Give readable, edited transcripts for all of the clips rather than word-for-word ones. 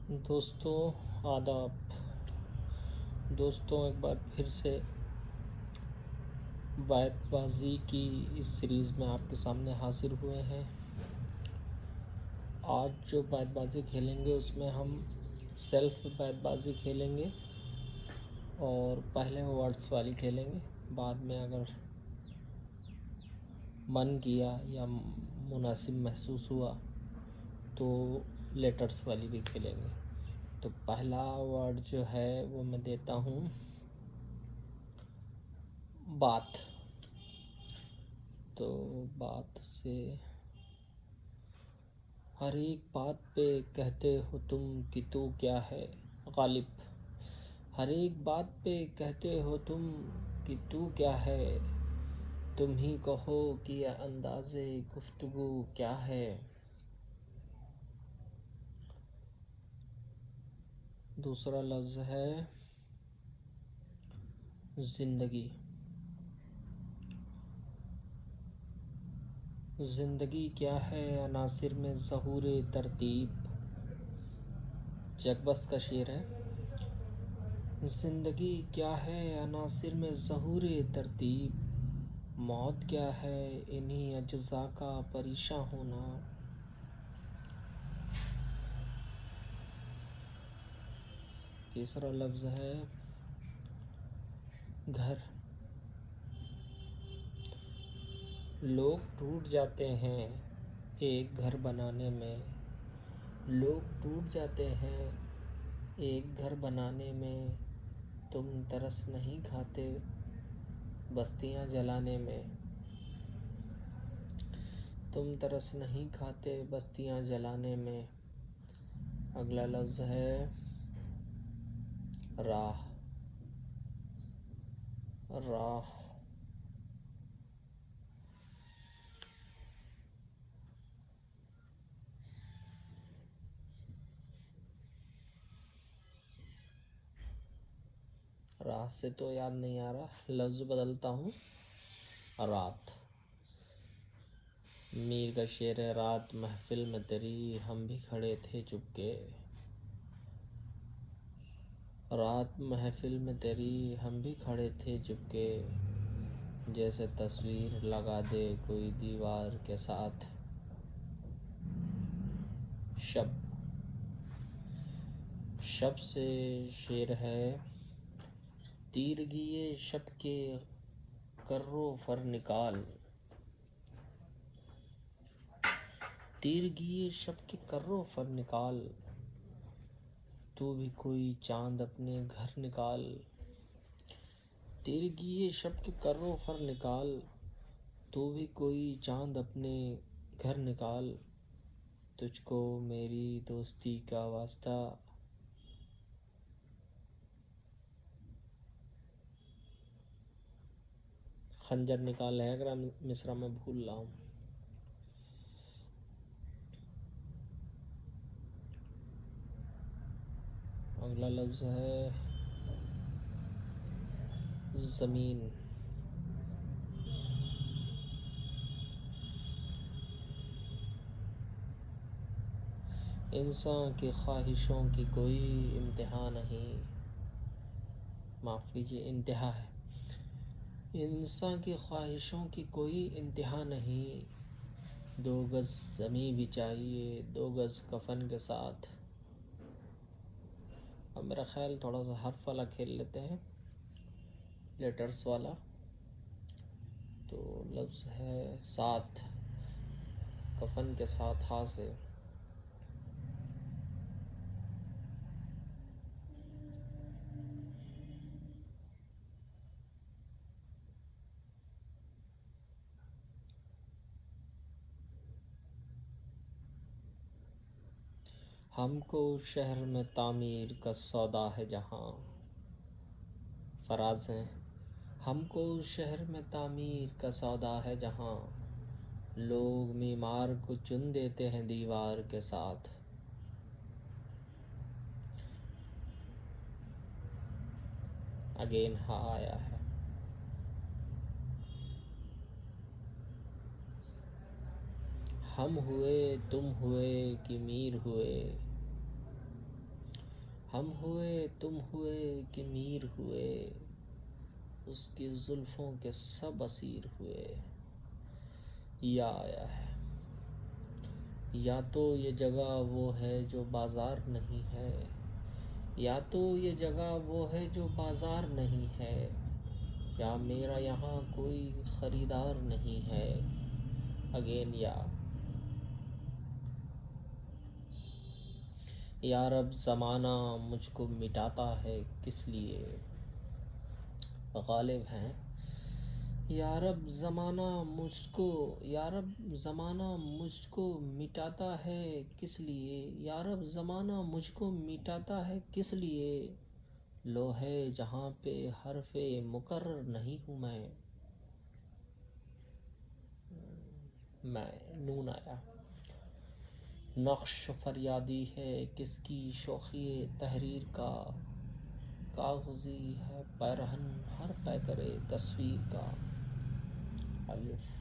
دوستوں آداب. دوستوں ایک بار پھر سے بیت بازی کی اس سیریز میں آپ کے سامنے حاضر ہوئے ہیں. آج جو بیت بازی کھیلیں گے اس میں ہم سیلف بیت بازی کھیلیں گے اور پہلے ورڈز والی کھیلیں گے. بعد میں اگر من کیا یا مناسب محسوس ہوا تو لیٹرز والی بھی کھیلیں گے. تو پہلا ورڈ جو ہے وہ میں دیتا ہوں بات. تو بات سے ہر ایک بات پہ کہتے ہو تم کہ تو کیا ہے غالب. ہر ایک بات پہ کہتے ہو تم کہ تو کیا ہے. تم ہی کہو کہ یہ انداز گفتگو کیا ہے. دوسرا لفظ ہے زندگی. زندگی کیا ہے عناصر میں ظہور ترتیب. جگبست کا شعر ہے. زندگی کیا ہے عناصر میں ظہور ترتیب. موت کیا ہے انہی اجزاء کا پریشاں ہونا. تیسرا لفظ ہے گھر. لوگ ٹوٹ جاتے ہیں ایک گھر بنانے میں. لوگ ٹوٹ جاتے ہیں ایک گھر بنانے میں. تم ترس نہیں کھاتے بستیاں جلانے میں. تم ترس نہیں کھاتے بستیاں جلانے میں. اگلا لفظ ہے راہ. راہ راہ سے تو یاد نہیں آ رہا. لفظ بدلتا ہوں رات. میر کا شعر ہے. رات محفل میں تیری ہم بھی کھڑے تھے چپ کے. رات محفل میں تیری ہم بھی کھڑے تھے چپ کے. جیسے تصویر لگا دے کوئی دیوار کے ساتھ. شب. شب سے شعر ہے. تیرگی شب کے کرو فر نکال. تیرگی شب کے کرو فر نکال. تو بھی کوئی چاند اپنے گھر نکال. تیرگی شب کے کرو فر نکال. تو بھی کوئی چاند اپنے گھر نکال. تجھ کو میری دوستی کا واسطہ. خنجر نکال ہے اگر مصرع میں بھول رہا ہوں. اگلا لفظ ہے زمین. انسان کی خواہشوں کی کوئی انتہا نہیں. معاف کیجیے انتہا ہے. انسان کی خواہشوں کی کوئی انتہا نہیں. 2 گز زمیں بھی چاہیے 2 گز کفن کے ساتھ. اب میرا خیال تھوڑا سا حرف والا کھیل لیتے ہیں لیٹرز والا. تو لفظ ہے ساتھ. کفن کے ساتھ ہاں سے. ہم کو شہر میں تعمیر کا سودا ہے جہاں. فراز ہیں. ہم کو شہر میں تعمیر کا سودا ہے جہاں. لوگ معمار کو چن دیتے ہیں دیوار کے ساتھ. اگین ہاں آیا ہے. ہم ہوئے تم ہوئے کہ میر ہوئے. ہم ہوئے تم ہوئے کہ میر ہوئے، اس کی زلفوں کے سب اسیر ہوئے۔ یا آیا ہے، یا تو یہ جگہ وہ ہے جو بازار نہیں ہے، یا تو یہ جگہ وہ ہے جو بازار نہیں ہے، یا میرا یہاں کوئی خریدار نہیں ہے۔ اگین یا رب زمانہ مجھ کو مٹاتا ہے کس لیے؟ غالب ہیں۔ یا رب زمانہ مجھ کو مٹاتا ہے کس لیے؟ یا رب زمانہ مجھ کو مٹاتا ہے کس لیے؟ لوحے جہاں پہ حرف مقرر نہیں ہوں میں نون آیا۔ نقش فریادی ہے کس کی شوخی تحریر کا، کاغذی ہے پیرہن ہر پیکرے تصویر کا۔ الف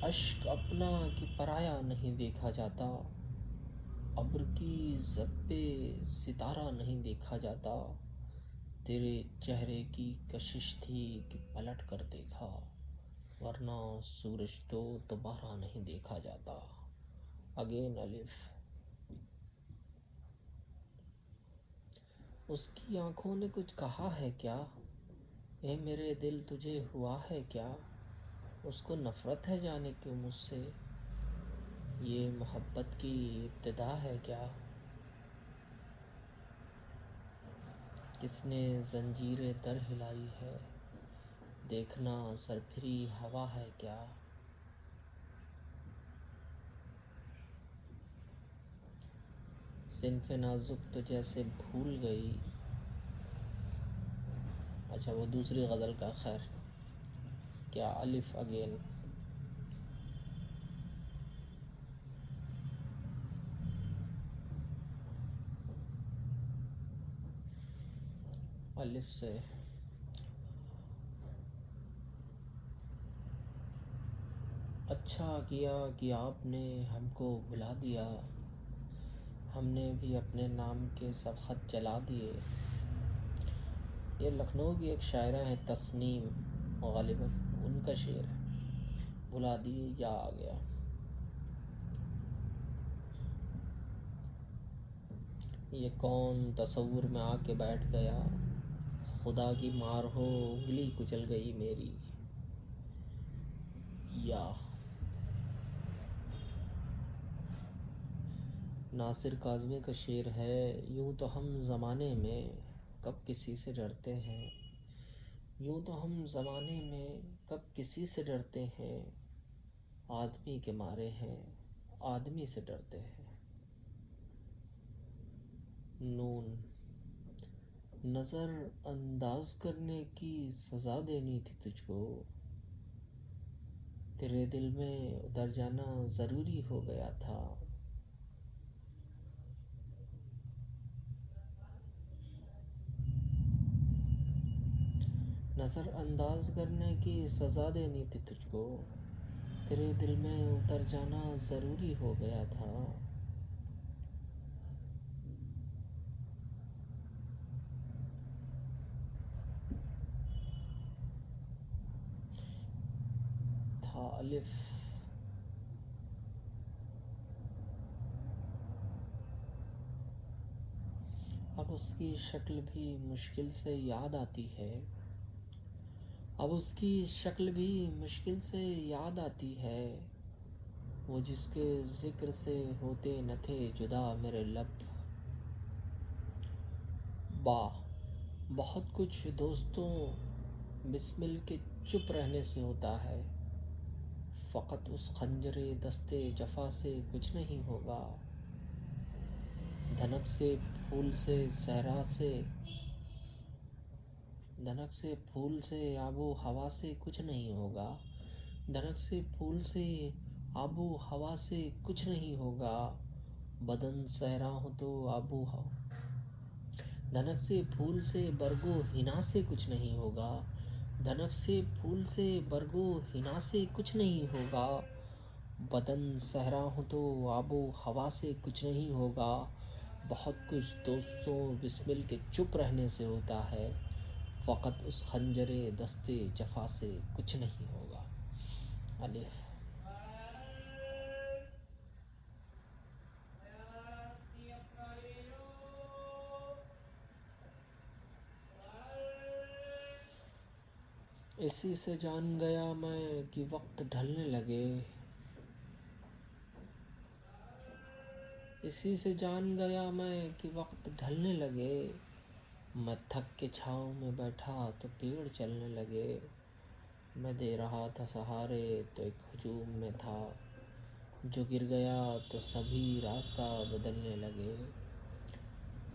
اشک اپنا کہ پرایا نہیں دیکھا جاتا، ابر کی زد پہ ستارہ نہیں دیکھا جاتا، تیرے چہرے کی کشش تھی کہ پلٹ کر دیکھا، ورنہ سورج تو دوبارہ نہیں دیکھا جاتا۔ اگین الف۔ اس کی آنکھوں نے کچھ کہا ہے کیا، اے میرے دل تجھے ہوا ہے کیا؟ اس کو نفرت ہے جانے کیوں مجھ سے، یہ محبت کی ابتدا ہے کیا؟ کس نے زنجیر در ہلائی ہے، دیکھنا سرپھری ہوا ہے کیا؟ صنف نازک تو جیسے بھول گئی، اچھا وہ دوسری غزل کا، خیر کیا الف اگین۔ الف سے اچھا کیا کہ آپ نے ہم کو بلا دیا، ہم نے بھی اپنے نام کے سب خط جلا دیے۔ یہ لکھنؤ کی ایک شاعرہ ہیں تسنیم، غالباً ان کا شعر ہے۔ بلا دیے یا آ گیا۔ یہ کون تصور میں آ کے بیٹھ گیا، خدا کی مار ہو انگلی کچل گئی میری۔ یا ناصر کاظمی کا شعر ہے، یوں تو ہم زمانے میں کب کسی سے ڈرتے ہیں، یوں تو ہم زمانے میں کب کسی سے ڈرتے ہیں، آدمی کے مارے ہیں آدمی سے ڈرتے ہیں۔ نون نظر انداز کرنے کی سزا دینی تھی تجھ کو، تیرے دل میں اتر جانا ضروری ہو گیا تھا۔ نظر انداز کرنے کی سزا دینی تھی تجھ کو، تیرے دل میں اتر جانا ضروری ہو گیا تھا۔ تھا الف۔ اب اس کی شکل بھی مشکل سے یاد آتی ہے، اب اس کی شکل بھی مشکل سے یاد آتی ہے، وہ جس کے ذکر سے ہوتے نہ تھے جدا میرے لب۔ بہت کچھ دوستوں بسمل کے چپ رہنے سے ہوتا ہے، فقط اس خنجر دستے جفا سے کچھ نہیں ہوگا، دھنک سے پھول سے صحرا سے، دھنک سے پھول سے آب و ہوا سے کچھ نہیں ہوگا، دھنک سے پھول سے آب و ہوا سے کچھ نہیں ہوگا، بدن صحرا ہو تو آب و ہوا، دھنک سے پھول سے برگ و حنا سے کچھ نہیں ہوگا، دھنک سے پھول سے برگ و حنا سے کچھ نہیں ہوگا، بدن صحرا ہوں تو آب و ہوا سے کچھ نہیں ہوگا، بہت کچھ دوستوں بسمل کے چپ رہنے سے ہوتا ہے، فقط اس خنجر دستے جفا سے کچھ نہیں ہوگا۔ الف۔ اسی سے جان گیا میں کہ وقت ڈھلنے لگے، اسی سے جان گیا میں کہ وقت ڈھلنے لگے، میں تھک کے چھاؤں میں بیٹھا تو پیڑ چلنے لگے، میں دے رہا تھا سہارے تو ایک ہجوم میں تھا، جو گر گیا تو سبھی راستہ بدلنے لگے،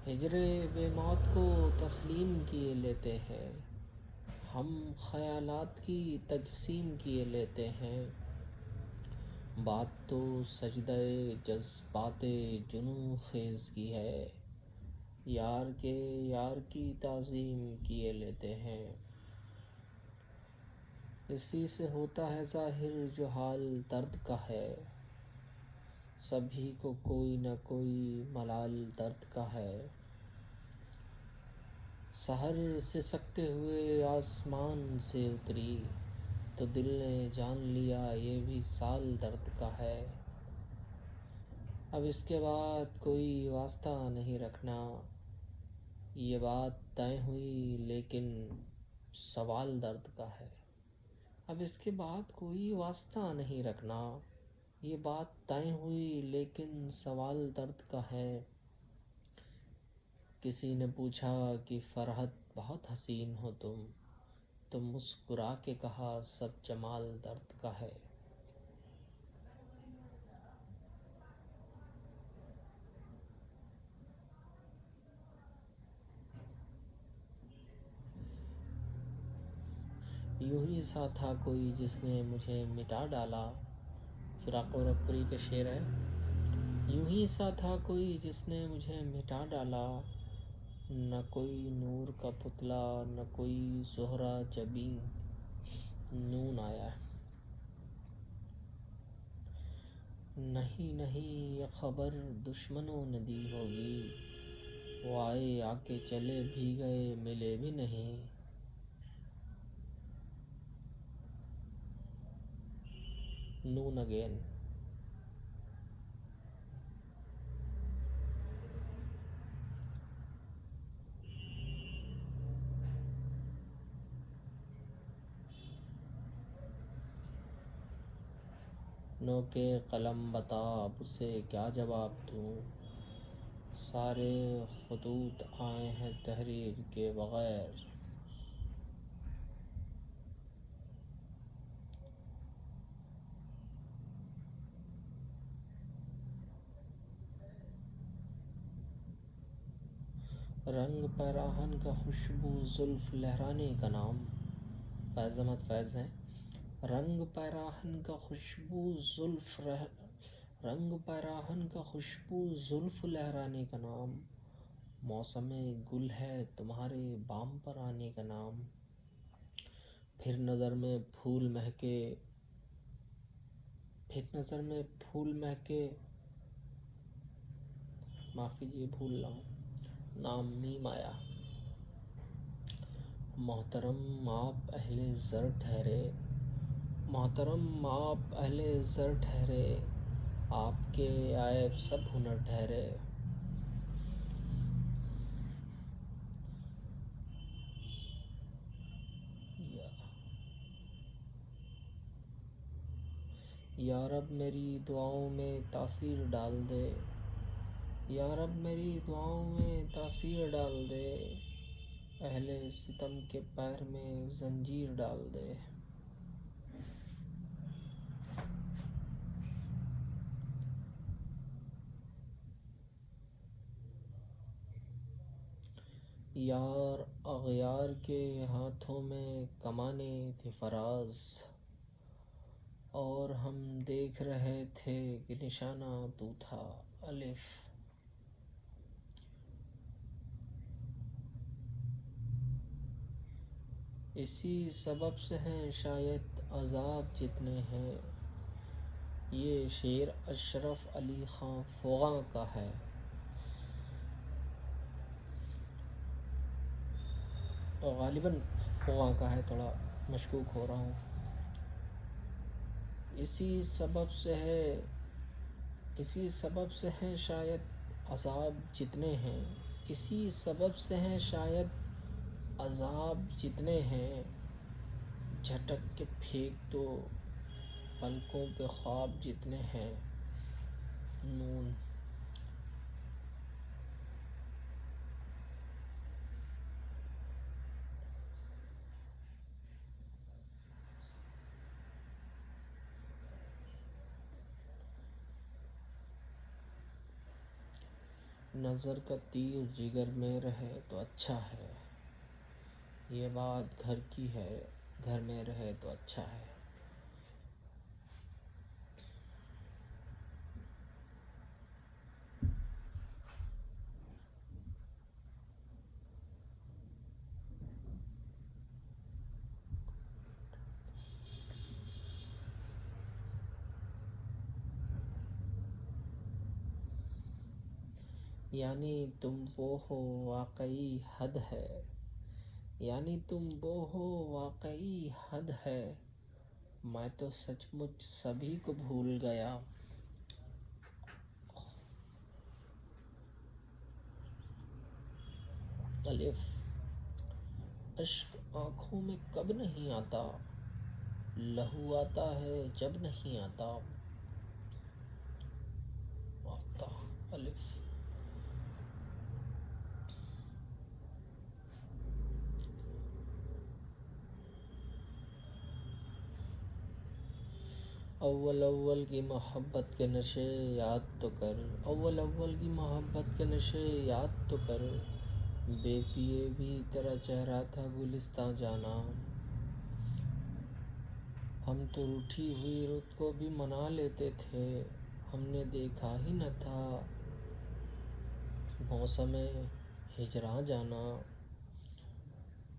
ہجر بے موت کو تسلیم کیے لیتے ہیں، ہم خیالات کی تجسیم کیے لیتے ہیں، بات تو سجدہ جذبات جنوں خیز کی ہے، یار کے یار کی تعظیم کیے لیتے ہیں، اسی سے ہوتا ہے ظاہر جو حال درد کا ہے، سبھی کو کوئی نہ کوئی ملال درد کا ہے، سحر سسکتے ہوئے آسمان سے اتری تو دل نے جان لیا یہ بھی سال درد کا ہے، اب اس کے بعد کوئی واسطہ نہیں رکھنا، یہ بات طے ہوئی لیکن سوال درد کا ہے، اب اس کے بعد کوئی واسطہ نہیں رکھنا، یہ بات طے ہوئی لیکن سوال درد کا ہے، کسی نے پوچھا کہ فرحت بہت حسین ہو تم، تو مسکرا کے کہا سب جمال درد کا ہے۔ یوں ہی سا تھا کوئی جس نے مجھے مٹا ڈالا، فراق و ربری کے شعر ہے۔ یوں ہی سا تھا کوئی جس نے مجھے مٹا ڈالا، نہ کوئی نور کا پتلا نہ کوئی زہرہ جبیں نون آیا ہے۔ نہیں نہیں یہ خبر دشمنوں نے دی ہوگی، وہ آئے آ کے چلے بھی گئے ملے بھی نہیں، نون اگین۔ نو کے قلم بتا اب اسے کیا جواب دوں، سارے خطوط آئے ہیں تحریر کے بغیر، رنگ پیراہن کا خوشبو زلف لہرانے کا نام، فیض احمد فیض ہیں۔ رنگ پیراہن کا خوشبو رنگ پیراہن کا خوشبو زلف لہرانے کا نام، موسم گل ہے تمہارے بام پر آنے کا نام، پھر نظر میں پھول مہکے معاف کیجیے بھول رہا ہوں، نام میم آیا، محترم آپ اہل زر ٹھہرے، محترم آپ اہل زر ٹھہرے، آپ کے عیب سب ہنر ٹھہرے، یا رب میری دعاؤں میں تاثیر ڈال دے، یا رب میری دعاؤں میں تاثیر ڈال دے، اہل ستم کے پیر میں زنجیر ڈال دے، یار اغیار کے ہاتھوں میں کمانیں تھے فراز، اور ہم دیکھ رہے تھے کہ نشانہ تو تھا، الف۔ اسی سبب سے ہیں شاید عذاب جتنے ہیں، یہ شعر اشرف علی خان فغاں کا ہے۔ غالباً فغاں کا ہے، تھوڑا مشکوک ہو رہا ہوں۔ اسی سبب سے ہیں شاید عذاب جتنے ہیں، اسی سبب سے ہیں شاید عذاب جتنے ہیں، جھٹک کے پھینک دو پلکوں پہ خواب جتنے ہیں۔ نون۔ نظر کا تیر جگر میں رہے تو اچھا ہے، یہ بات گھر کی ہے، گھر میں رہے تو اچھا ہے۔ یعنی تم وہ ہو واقعی حد ہے، یعنی تم وہ ہو واقعی حد ہے، میں تو سچ مچ سبھی کو بھول گیا۔ الف۔ اشک آنکھوں میں کب نہیں آتا، لہو آتا ہے جب نہیں آتا۔ الف۔ اول اول کی محبت کے نشے یاد تو کر، اول اول کی محبت کے نشے یاد تو کر، بے پیے بھی تیرا چہرہ تھا گلستاں جانا، ہم تو روٹھی ہوئی رت کو بھی منا لیتے تھے، ہم نے دیکھا ہی نہ تھا موسم ہجراں جانا،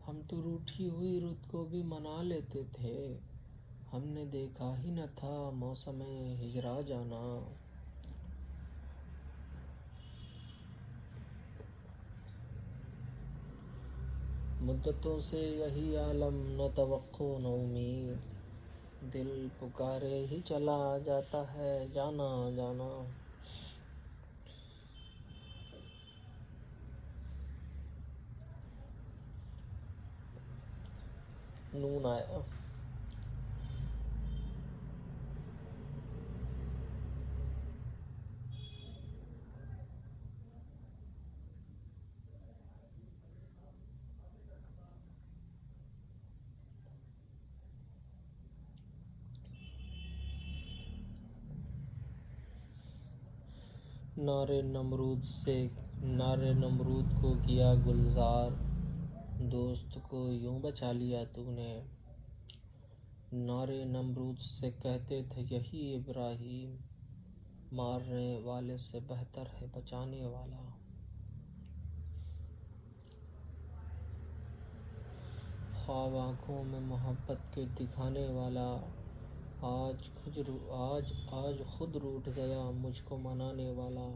ہم تو روٹھی ہوئی رت کو بھی منا لیتے تھے، ہم نے دیکھا ہی نہ تھا موسم ہجراں جانا۔ مدتوں سے یہی عالم، نہ توقع نہ امید، دل پکارے ہی چلا جاتا ہے جانا جانا۔ نون آیا۔ نعرے نمرود کو کیا گلزار، دوست کو یوں بچا لیا تو نے، نعرے نمرود سے کہتے تھے یہی ابراہیم، مارنے والے سے بہتر ہے بچانے والا۔ خواب آنکھوں میں محبت کے دکھانے والا، آج خود روٹھ گیا مجھ کو منانے والا،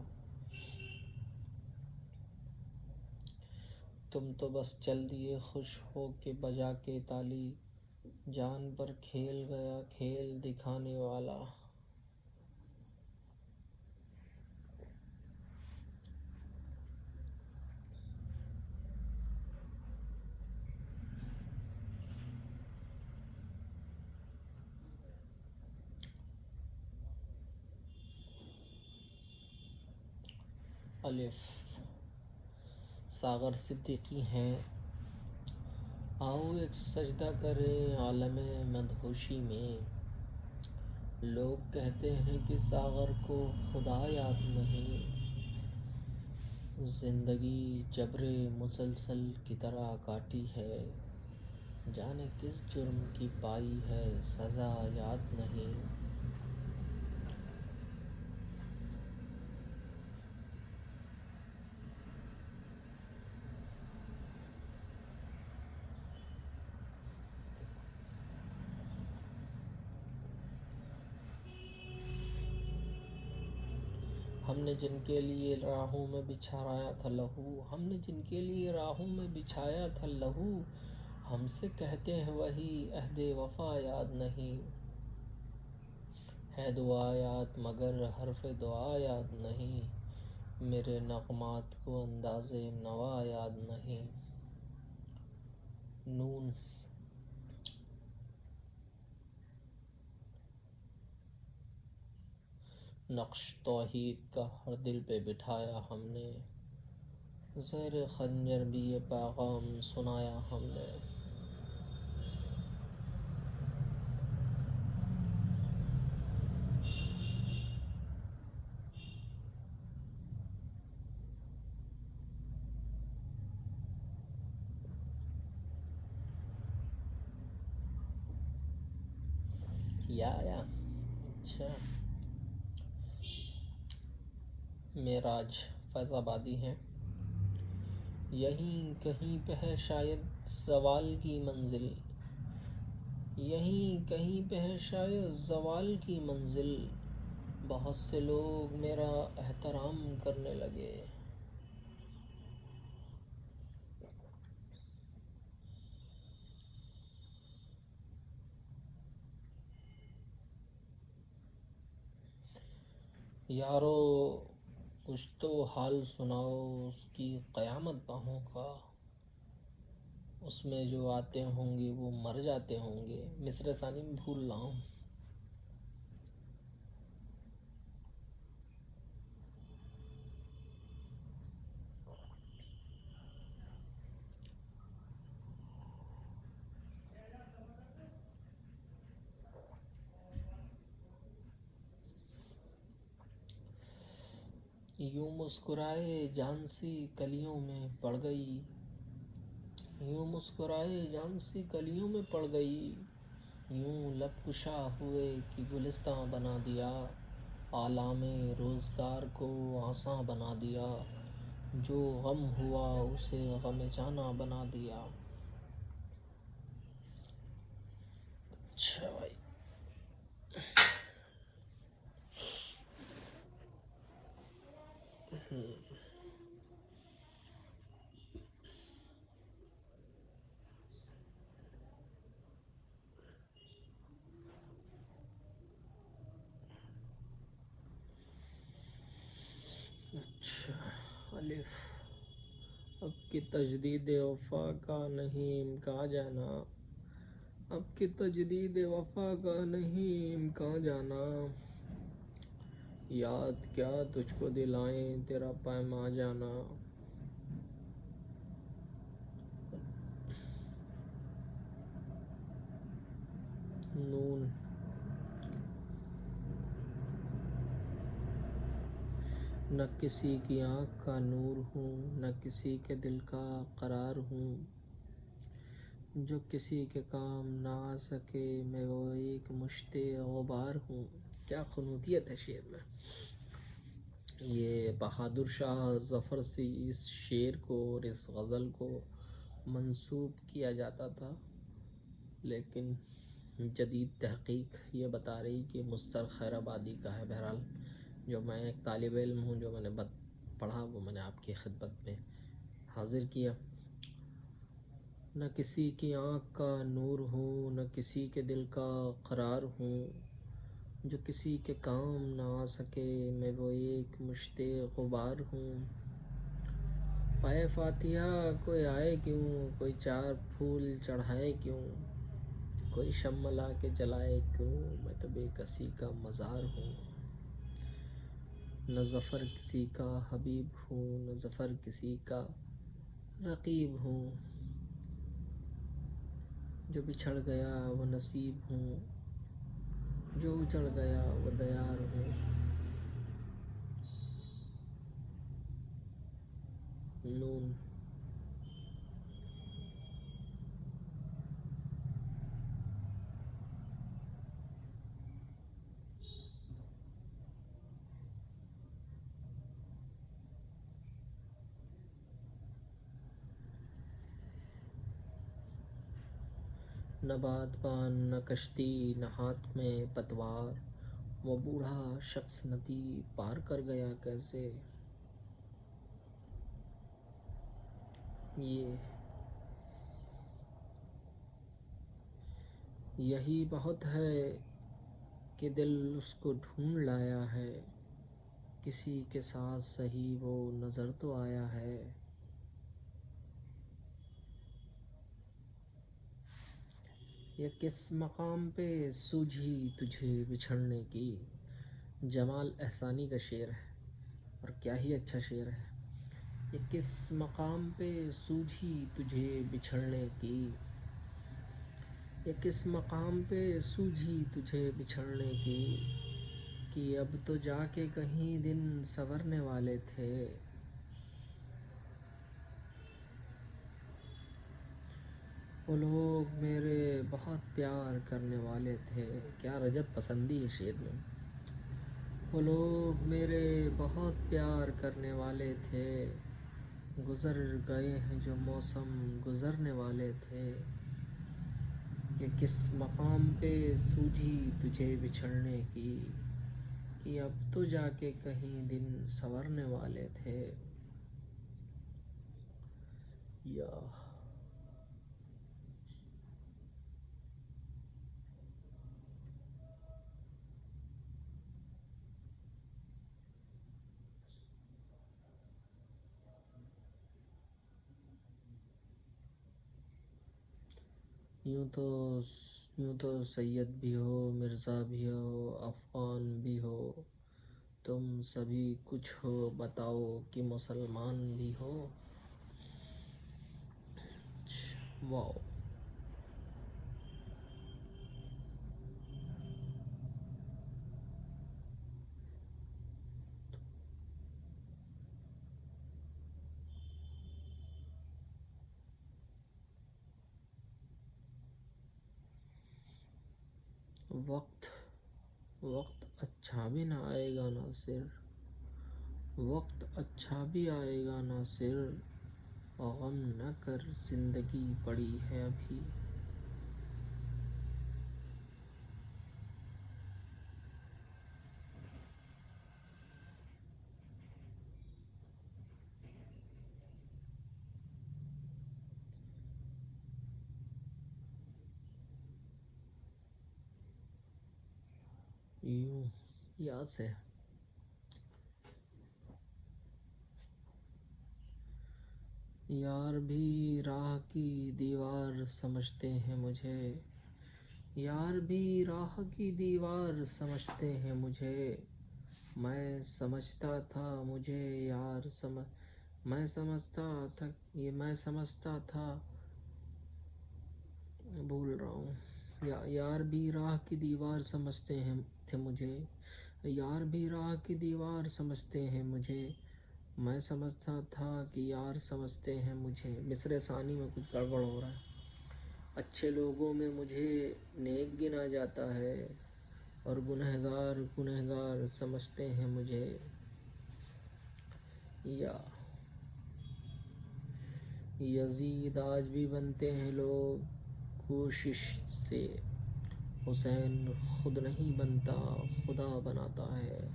تم تو بس چل دیے خوش ہو کے بجا کے تالی، جان پر کھیل گیا کھیل دکھانے والا۔ الف۔ ساغر صدیقی ہیں، آؤ ایک سجدہ کریں عالم مدہوشی میں، لوگ کہتے ہیں کہ ساغر کو خدا یاد نہیں، زندگی جبر مسلسل کی طرح کاٹی ہے، جانے کس جرم کی پائی ہے سزا یاد نہیں۔ ہم نے جن کے لیے راہوں میں بچھایا تھا لہو، ہم نے جن کے لیے راہوں میں بچھایا تھا لہو، ہم سے کہتے ہیں وہی عہد وفا یاد نہیں، ہے دعا یاد مگر حرف دعا یاد نہیں، میرے نغمات کو انداز نوا یاد نہیں۔ نون۔ نقش توحید کا ہر دل پہ بٹھایا ہم نے، زیر خنجر بھی یہ پیغام سنایا ہم نے۔ یا اچھا، معراج فیض آبادی ہیں۔ یہیں کہیں پہ ہے شاید زوال کی منزل، یہیں کہیں پہ ہے شاید زوال کی منزل، بہت سے لوگ میرا احترام کرنے لگے۔ یارو کچھ تو حال سناؤ اس کی قیامت باہوں کا، اس میں جو آتے ہوں گے وہ مر جاتے ہوں گے۔ مصرع ثانی میں بھول رہا ہوں۔ یوں مسکرائے جان سی کلیوں میں پڑ گئی، یوں مسکرائے جان سی کلیوں میں پڑ گئی، یوں لب کشا ہوئے کہ گلستاں بنا دیا، آلام روزگار کو آساں بنا دیا، جو غم ہوا اسے غم جانا بنا دیا۔ اچھا بھائی، اچھا الف۔ اب کی تجدید وفا کا نہیں امکان جانا، اب کی تجدید وفا کا نہیں امکان جانا، یاد کیا تجھ کو دلائیں تیرا پیماں جانا۔ نون۔ نہ کسی کی آنکھ کا نور ہوں، نہ کسی کے دل کا قرار ہوں، جو کسی کے کام نہ آ سکے میں وہ ایک مشت غبار ہوں۔ کیا خنوتیت ہے شعر میں۔ یہ بہادر شاہ ظفر سے اس شعر کو اور اس غزل کو منسوب کیا جاتا تھا، لیکن جدید تحقیق یہ بتا رہی کہ مستر خیر آبادی کا ہے۔ بہرحال جو میں ایک طالب علم ہوں، جو میں نے پڑھا وہ میں نے آپ کی خدمت میں حاضر کیا۔ نہ کسی کی آنکھ کا نور ہوں، نہ کسی کے دل کا قرار ہوں، جو کسی کے کام نہ آ سکے میں وہ ایک مشت غبار ہوں۔ پائے فاتحہ کوئی آئے کیوں، کوئی چار پھول چڑھائے کیوں، کوئی شمع لا کے جلائے کیوں، میں تو بے کسی کا مزار ہوں۔ نہ ظفر کسی کا حبیب ہوں، نہ ظفر کسی کا رقیب ہوں، جو بچھڑ گیا وہ نصیب ہوں، جو اجڑ گیا وہ دیار ہوں۔ نون۔ نہ بادبان نہ کشتی نہ ہاتھ میں پتوار، وہ بوڑھا شخص ندی پار کر گیا کیسے؟ یہی بہت ہے کہ دل اس کو ڈھونڈ لایا ہے، کسی کے ساتھ صحیح وہ نظر تو آیا ہے۔ یہ کس مقام پہ سوجھی تجھے بچھڑنے کی؟ جمال احسانی کا شعر ہے، اور کیا ہی اچھا شعر ہے۔ یہ کس مقام پہ سوجھی تجھے بچھڑنے کی؟ یہ کس مقام پہ سوجھی تجھے بچھڑنے کی، کہ اب تو جا کے کہیں دن سنورنے والے تھے۔ وہ لوگ میرے بہت پیار کرنے والے تھے۔ کیا رجت پسندی ہے شعر میں۔ وہ لوگ میرے بہت پیار کرنے والے تھے، گزر گئے ہیں جو موسم گزرنے والے تھے۔ یہ کس مقام پہ سوجھی تجھے بچھڑنے کی، کہ اب تو جا کے کہیں دن سنورنے والے تھے۔ یا یوں تو سید بھی ہو، مرزا بھی ہو، افغان بھی ہو، تم سبھی کچھ ہو، بتاؤ کہ مسلمان بھی ہو۔ واو! وقت اچھا بھی نہ آئے گا ناصر، وقت اچھا بھی آئے گا ناصر، غم نہ کر زندگی پڑی ہے ابھی۔ یوں یاد سے یار بھی راہ کی دیوار سمجھتے ہیں مجھے، یار بھی راہ کی دیوار سمجھتے ہیں مجھے، میں سمجھتا تھا مجھے یار میں سمجھتا تھا بھول رہا ہوں۔ یار بھی راہ کی دیوار سمجھتے تھے مجھے، یار بھی راہ کی دیوار سمجھتے ہیں مجھے، میں سمجھتا تھا کہ یار سمجھتے ہیں مجھے۔ مصرع ثانی میں کچھ گڑبڑ ہو رہا ہے۔ اچھے لوگوں میں مجھے نیک گنا جاتا ہے، اور گنہگار سمجھتے ہیں مجھے۔ یا یزید آج بھی بنتے ہیں لوگ کوشش سے، حسین خود نہیں بنتا خدا بناتا ہے۔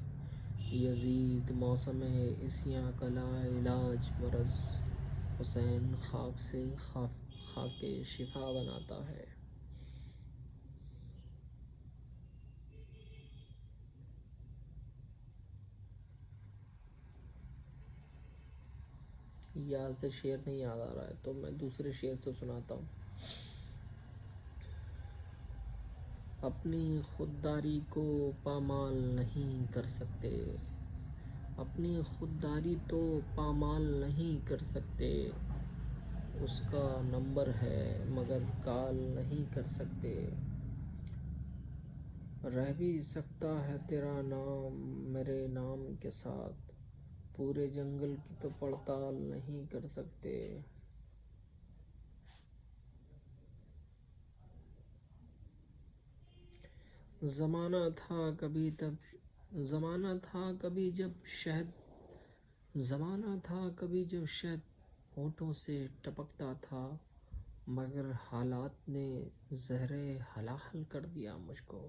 یزید موسم عصیاں کا لا علاج مرض، حسین خاک سے خاک شفا بناتا ہے۔ یاد سے شعر نہیں یاد آ رہا ہے تو میں دوسرے شعر سے سناتا ہوں۔ اپنی خودداری کو پامال نہیں کر سکتے، اپنی خودداری تو پامال نہیں کر سکتے، اس کا نمبر ہے مگر کال نہیں کر سکتے۔ رہ بھی سکتا ہے تیرا نام میرے نام کے ساتھ، پورے جنگل کی تو پڑتال نہیں کر سکتے۔ زمانہ تھا کبھی جب شہد ہونٹوں سے ٹپکتا تھا، مگر حالات نے زہر ہلاہل کر دیا مجھ کو۔